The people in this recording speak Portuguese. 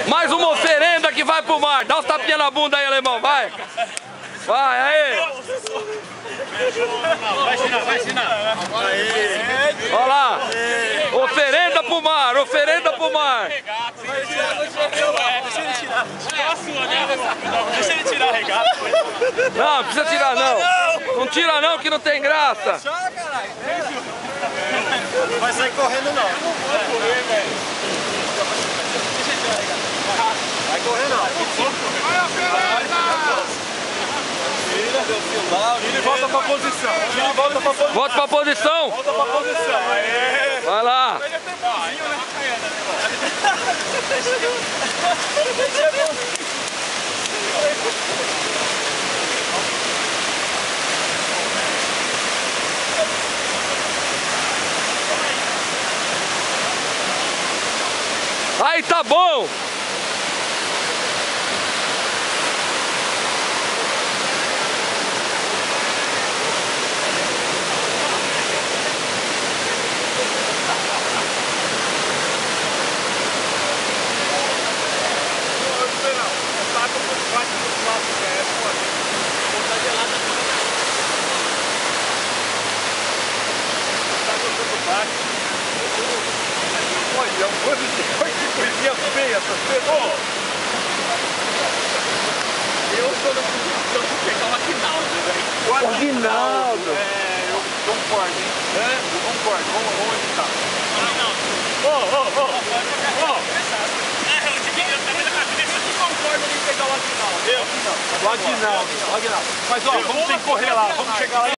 Mais uma oferenda que vai pro mar. Dá uns tapinha na bunda aí, alemão, vai. Vai, aí. Vai ensinar. Olha lá. Oferenda pro mar, oferenda pro mar. Deixa ele tirar a regata. Não, não precisa tirar não. Não tira não, que não tem graça. Vai sair correndo não. Vai correr, velho. Vai correr não. Ele volta pra posição. Ele volta pra posição. Volta pra posição. Volta pra posição. Vai lá. Aí tá bom. Olha, que coisinha feia essa pessoa. Eu sou da posição de pegar o Aguinaldo, velho. O Aguinaldo? Eu concordo, hein? Eu concordo. Vamos editar. Aguinaldo. Eu também na cabeça que concordo em pegar o Aguinaldo. O Aguinaldo. Mas ó, vamos ter que correr lá. Vamos chegar lá.